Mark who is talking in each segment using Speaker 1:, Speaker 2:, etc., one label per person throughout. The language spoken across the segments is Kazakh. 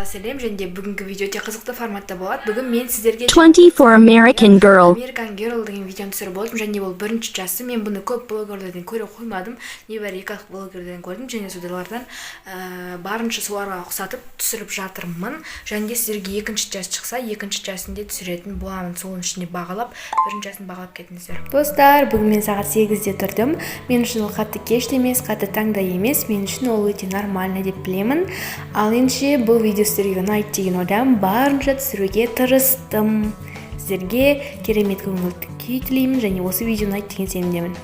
Speaker 1: Сәлем, және бүгінгі видео өте қызықты форматта болады. Бүгін мен сіздерге
Speaker 2: 24 American Girl
Speaker 1: деген видеоны түсіріп болдым, және ол бірінші жасы. Мен бұны көп блогерлерден көре қоймадым. Небәрі 2 блогерден көрдім, және солардан барынша соларға ұқсатып түсіріп жатырмын. Және де сіздерге екінші жас шықса, екінші жасында түсіретін боламын. Соның ішіне бағалап, бірінші жасын бағалап кетіңіздер. Достар, бүгін мен сағат 8-де тұрдым. Мен үшін ол қатты кеш емес, қатты таңда емес. Мен үшін ол өте нормально деп білемін. Ал енді бұл видео сіздерге ұнайды деген ойдамын, барынша түсіруге тырыстым. Сіздерге керемет көңіл күй тілеймін, және осы видео ұнайды деген сенімдемін.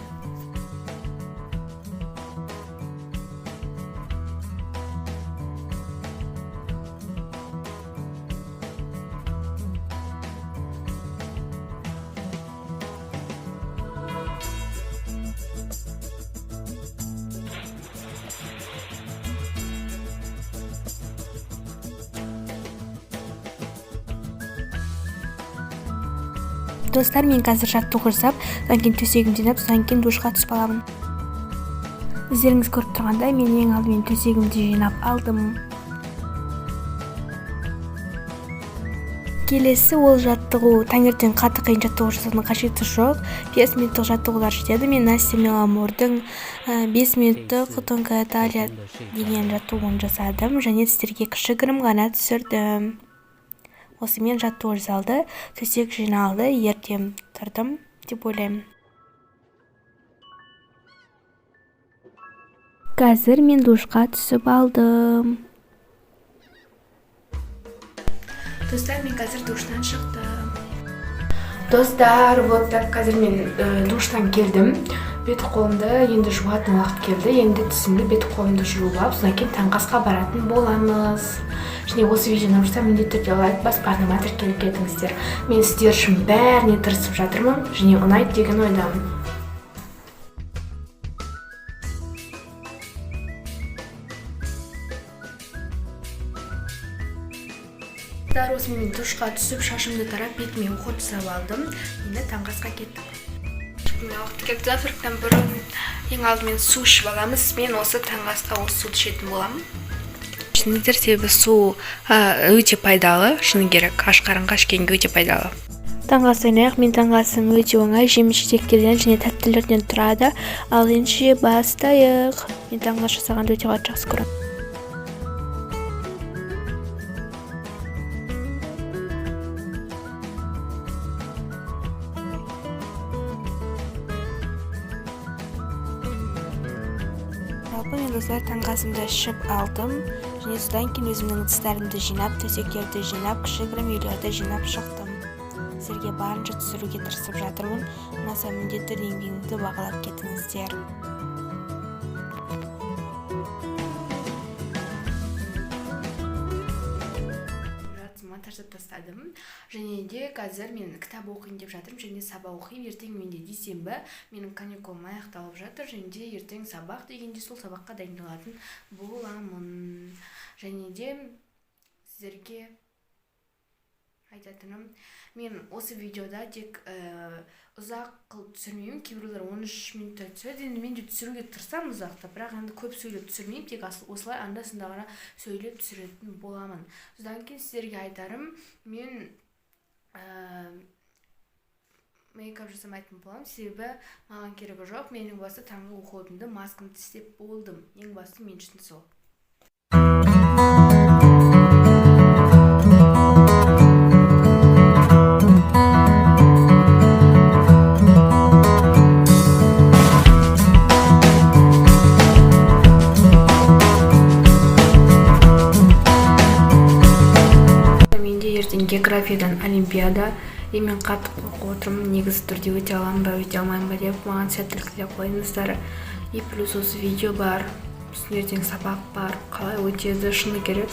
Speaker 1: Достар, мен қазір жаттығу жасап, содан кейін төсегімді жинап, содан кейін душқа түсіп аламын. Өздеріңіз көріп тұрғандай, мен ең алдымен төсегімді жинап алдым. Келесі ол жаттығу. Таңертең қатты қиын жаттығу жасаудың қажеті жоқ. 5 минуттық жаттығулар жетеді. Мен Настя Меламордың 5 минуттық тонкая талия деген жаттығуын жасадым, және сіздерге кішігірім ғана түсірдім. Осымен жаттығу жасалды, төсек жиналды, ертең тұрдым деп ойлаймын. Қазір мен душқа түсіп алдым. Достар, мен қазір душтан шықтым. Достар, вот так, қазір мен душтан келдім. Бет қолымды енді жуатын уақыт келді. Енді тісімді бет қолымды жуып, содан кейін таңғы асқа баратын боламыз. Және осы видеоны көрсем, міндетті түрде лайк басып, арнама тіркеліп кетіңіздер. Мен сіздер үшін бәріне тырысып жатырмын, және ұнайды деген ойдамын. Осымен душқа түсіп, шашымды тарап, бетіме уход жасап алдым. Енді таңғы асқа кеттім. Завтраktан бұрын ең алдымен су ішіп аламыз. Мен осы таңғы асқа осы суды ішетін боламын. Шынымен себебі су өте пайдалы, шыны керек, аш қарынға ішкенге өте пайдалы. Таңғы ас ойнайық. Мен таңғы асым өте оңай, жеміс-жидектерден және тәттілерден тұрады. Ал енді бастайық. Мен таңғы ас жасағанды өте жақсы көремін. Мен достар таңғы асымды ішіп алдым, және содан кейін өзімнің ыдыстарымды жинап, төсектерді жинап, кішігірім үйлерді жинап шықтым. Сіздерге барынша түсіруге тырысып жатырмын. Ұнаса міндетті еңбегіңізді бағалап кетіңіздер. Монтаждап тастадым, және де қазір мен кітап оқиын деп жатырмын, және сабақ оқимын. Ертең менде дүйсенбі, менің каникулым аяқталып жатыр, және де ертең сабақ дегенде сол сабаққа дайындалатын боламын. Және де сіздерге айтатыным, мен осы видеода тек ұзақ қылып түсірмеймін. Кейбіреулер 13 минутта түсіреді. Енді мен де түсіруге тырысамын ұзақта, бірақ енді көп сөйлеп түсірмеймін, тек осылай анда-санда ғана сөйлеп түсіретін боламын. Содан кейін сіздерге айтарым, мен мейкап жасамайтын боламын, себебі маған керегі жоқ. Менің басы таңғы уходымды маскамды істеп болдым. Ең басты мен үшін сол. Географиядан олимпиада. Мен қатты қорқып отырмын. Негізі түрде өте аламын ба, өте алмаймын ба деп, маған сәттілік тілеп қойыңыздар. И плюс осы видео бар, ертең сабақ бар, қалай өтеді, шыны керек.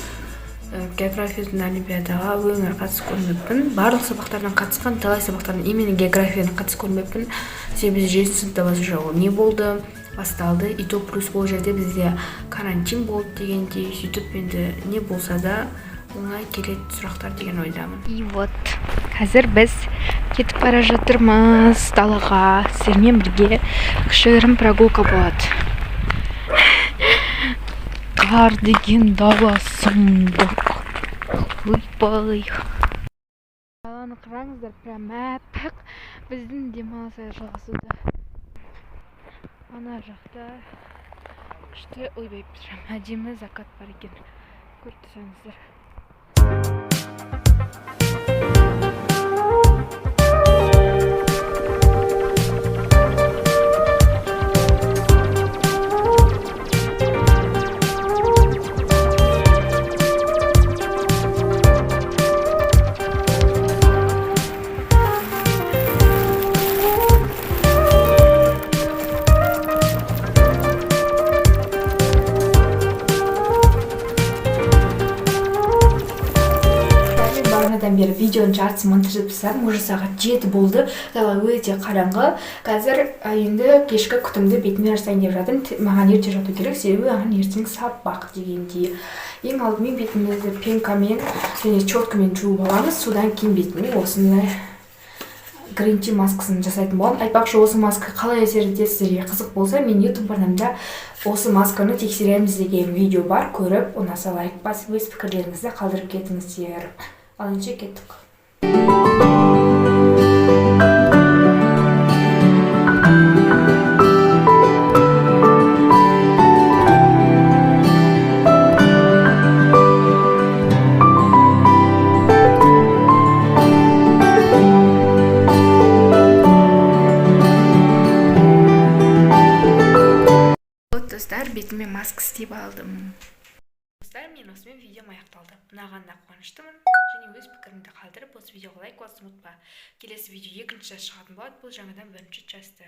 Speaker 1: Географиядан олимпиадаға өңір қатысып көрмеппін. Барлық сабақтардан қатысқан, талай сабақтардан именно географиядан қатысып көрмеппін. Себебі 7 сыныпта басталды. Не болды? Басталды. И то плюс ол жерде бізде карантин болды дегенде, сөйтіп енді не болса да оңай келеді сұрақтар деген ойдамын. И вот, қазір біз кетіп бара жатырмыз далаға. Сіздермен бірге кішігірім прогулка болады. Қар деген дала сұмдық. болайық. Қаланы қараңыздар, прям әппақ. Біздің демалыс жалғасуда. Ана жақта күшті, ойбай, прям әдемі закат бар екен. Көріп тұрсаңыздар. Бағанадан бері видеоның жартысын монтаждап тастадым, уже сағат 7 болды. Дала өте қараңғы. Қазір енді кешкі күтімді бетіме жасайын деп жатырмын. Маған ерте жату керек, себебі маған ертең сабақ дегендей. Ең алдымен бетімізді пенкамен және щеткамен жуып аламыз. Содан кейін бетіме осындай green tea маскасын жасайтын боламын. Айтпақшы, осы маска қалай әсер етеді сіздерге қызық болса, мен YouTube арнамда осы масканы тексереміз деген видео бар. Көріп, ұнаса лайк басып, өз пікірлеріңізді қалдырып кетіңіздер. Алынша кеттік. Достар, бетіме маска істеп алдым. Достар, мен осымен видеом аяқталды. Ұнағанына қуаныштымын. Және өз пікірімді қалдырып, осы видеоға лайк басуды ұмытпа. Келесі видео екінші час шығатын болады. Бұл жаңадан бірінші часты.